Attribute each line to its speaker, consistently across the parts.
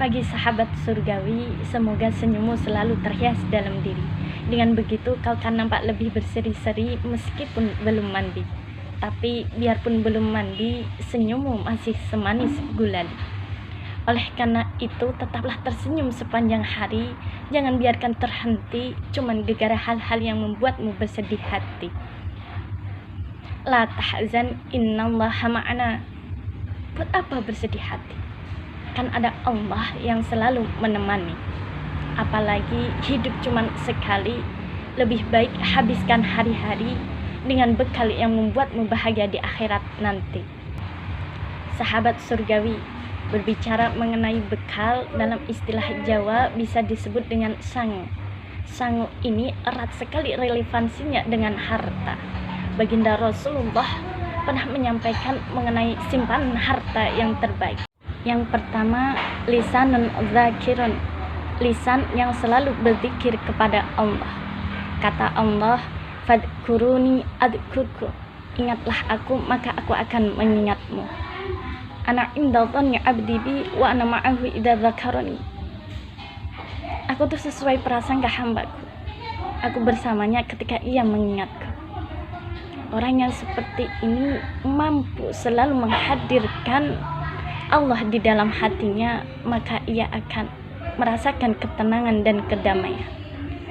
Speaker 1: Pagi sahabat surgawi, semoga senyummu selalu terhias dalam diri. Dengan begitu kau akan nampak lebih berseri-seri meskipun belum mandi. Tapi biarpun belum mandi, senyummu masih semanis gulali. Oleh karena itu, tetaplah tersenyum sepanjang hari. Jangan biarkan terhenti cuman gegara hal-hal yang membuatmu bersedih hati. La tahzan, innallaha ma'ana. Buat apa bersedih hati? Kan ada Allah yang selalu menemani. Apalagi hidup cuma sekali, lebih baik habiskan hari-hari dengan bekal yang membuatmu bahagia di akhirat nanti. Sahabat surgawi, berbicara mengenai bekal dalam istilah Jawa bisa disebut dengan sangu. Sangu ini erat sekali relevansinya dengan harta. Baginda Rasulullah pernah menyampaikan mengenai simpanan harta yang terbaik. Yang pertama, lisanun dzakirun, lisan yang selalu berzikir kepada Allah. Kata Allah, fadkuruni adkurku, ingatlah aku maka aku akan mengingatmu. Ana inda dhanni abdi bi wa ana ma'ahu idza dzakarani. Aku tuh sesuai prasangka hambaku, aku bersamanya ketika ia mengingatku. Orang yang seperti ini mampu selalu menghadirkan Allah di dalam hatinya, maka ia akan merasakan ketenangan dan kedamaian.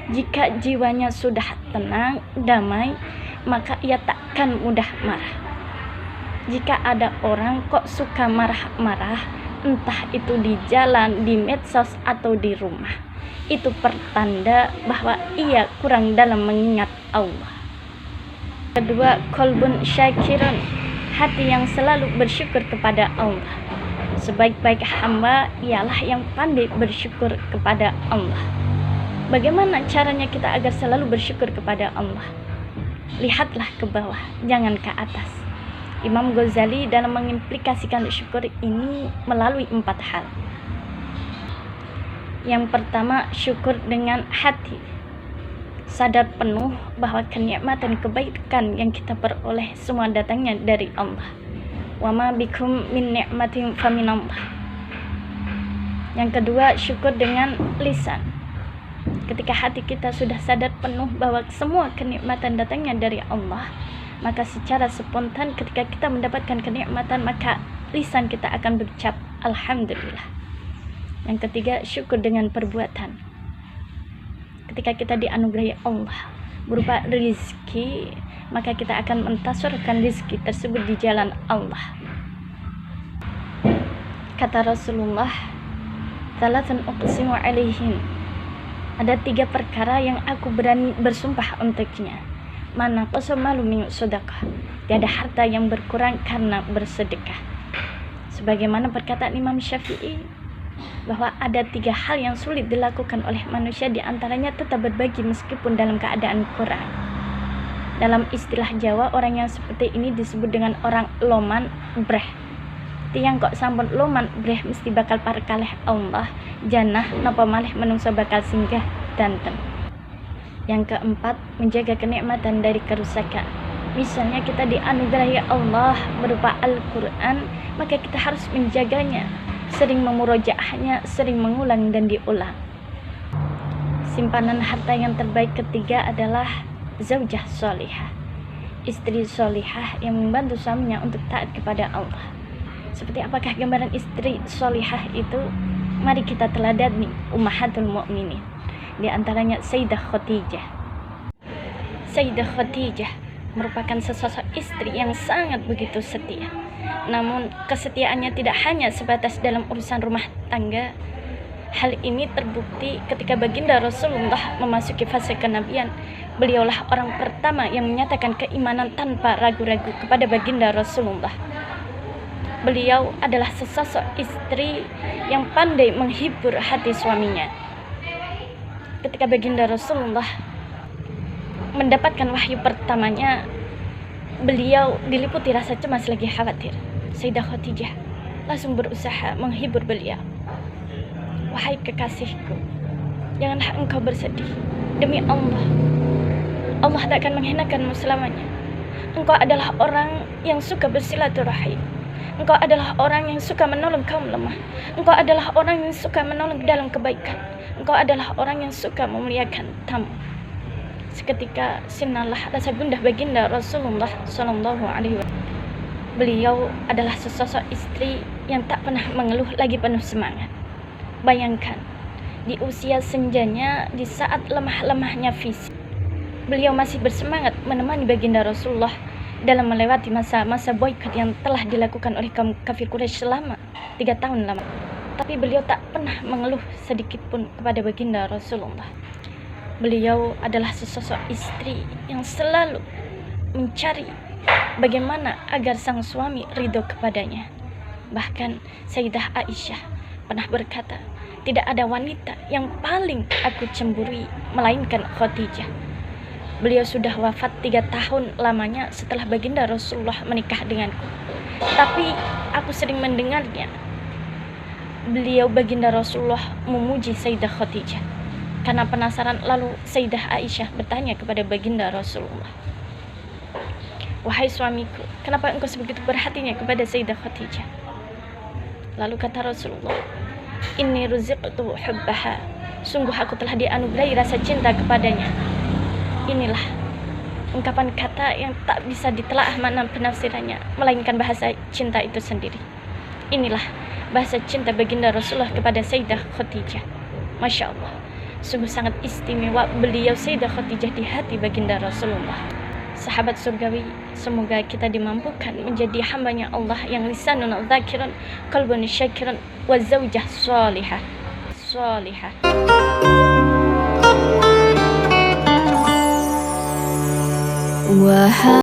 Speaker 1: Jika jiwanya sudah tenang, damai, maka ia takkan mudah marah. Jika ada orang kok suka marah-marah, entah itu di jalan, di medsos, atau di rumah, itu pertanda bahwa ia kurang dalam mengingat Allah. Kedua, qalbun syakirun, hati yang selalu bersyukur kepada Allah. Sebaik-baik hamba ialah yang pandai bersyukur kepada Allah. Bagaimana caranya kita agar selalu bersyukur kepada Allah? Lihatlah ke bawah, jangan ke atas. Imam Ghazali dalam mengimplikasikan syukur ini melalui 4 hal. Yang pertama, syukur dengan hati. Sadar penuh bahwa kenikmatan kebaikan yang kita peroleh semua datangnya dari Allah. Wa ma bikum min ni'matin faminallah. Yang kedua, syukur dengan lisan. Ketika hati kita sudah sadar penuh bahwa semua kenikmatan datangnya dari Allah, maka secara spontan ketika kita mendapatkan kenikmatan, maka lisan kita akan berucap alhamdulillah. Yang ketiga, syukur dengan perbuatan. Ketika kita dianugerahi Allah berupa rizki, maka kita akan mentasurkan rizki tersebut di jalan Allah. Kata Rasulullah, "Thalatsun uqsimu alaihin." Ada 3 perkara yang aku berani bersumpah untuknya. Mana qasamalu min sedekah. Tiada harta yang berkurang karena bersedekah. Sebagaimana perkataan Imam Syafi'i bahwa ada 3 hal yang sulit dilakukan oleh manusia, di antaranya tetap berbagi meskipun dalam keadaan kurang. Dalam istilah Jawa, orang yang seperti ini disebut dengan orang loman breh. Tiang kok sampun loman breh mesti bakal parkaleh Allah, janah napa malih menungso bakal singgah danten. Yang keempat, menjaga kenikmatan dari kerusakan. Misalnya kita dianugerahi Allah berupa Al-Quran, maka kita harus menjaganya, sering memurojaahnya, sering mengulang dan diulang. Simpanan harta yang terbaik ketiga adalah zaujah solihah, istri solihah yang membantu suaminya untuk taat kepada Allah. Seperti apakah gambaran istri solihah itu? Mari kita teladani ummahatul mu'minin. Di antaranya Sayyidah Khadijah. Sayyidah Khadijah merupakan sesosok istri yang sangat begitu setia. Namun kesetiaannya tidak hanya sebatas dalam urusan rumah tangga. Hal ini terbukti ketika baginda Rasulullah memasuki fase kenabian. Beliaulah orang pertama yang menyatakan keimanan tanpa ragu-ragu kepada baginda Rasulullah. Beliau adalah sesosok istri yang pandai menghibur hati suaminya. Ketika baginda Rasulullah mendapatkan wahyu pertamanya, beliau diliputi rasa cemas lagi khawatir. Sayyidah Khadijah langsung berusaha menghibur beliau. Wahai kekasihku, janganlah engkau bersedih. Demi Allah, Allah tak akan menghinakanmu selamanya. Engkau adalah orang yang suka bersilaturahim. Engkau adalah orang yang suka menolong kaum lemah. Engkau adalah orang yang suka menolong dalam kebaikan. Engkau adalah orang yang suka memuliakan tamu. Seketika sinalah rasa gundah baginda Rasulullah Shallallahu Alaihi Wasallam. Beliau adalah sesosok istri yang tak pernah mengeluh, lagi penuh semangat. Bayangkan, di usia senjanya, di saat lemah-lemahnya fisik, beliau masih bersemangat menemani baginda Rasulullah dalam melewati masa-masa boikot yang telah dilakukan oleh kaum kafir Quraisy selama 3 tahun lama. Tapi beliau tak pernah mengeluh sedikit pun kepada baginda Rasulullah. Beliau adalah sesosok istri yang selalu mencari bagaimana agar sang suami ridho kepadanya. Bahkan Sayyidah Aisyah pernah berkata, tidak ada wanita yang paling aku cemburui melainkan Khadijah. Beliau sudah wafat 3 tahun lamanya setelah baginda Rasulullah menikah denganku. Tapi aku sering mendengarnya beliau baginda Rasulullah memuji Sayyidah Khadijah. Karena penasaran, lalu Sayyidah Aisyah bertanya kepada baginda Rasulullah, wahai suamiku, kenapa engkau sebegitu perhatinya kepada Sayyidah Khadijah? Lalu kata Rasulullah, inni ruziqtu hubbaha, sungguh aku telah dianugerahi rasa cinta kepadanya. Inilah ungkapan kata yang tak bisa ditelaah makna penafsirannya, melainkan bahasa cinta itu sendiri. Inilah bahasa cinta baginda Rasulullah kepada Sayyidah Khadijah. Masya Allah, sungguh sangat istimewa beliau Sayyidah Khadijah di hati baginda Rasulullah. Sahabat surgawi, semoga kita dimampukan menjadi hambanya Allah yang lisanun dzakirun, qalbun syakirun, wa zaujah salihah. Wahai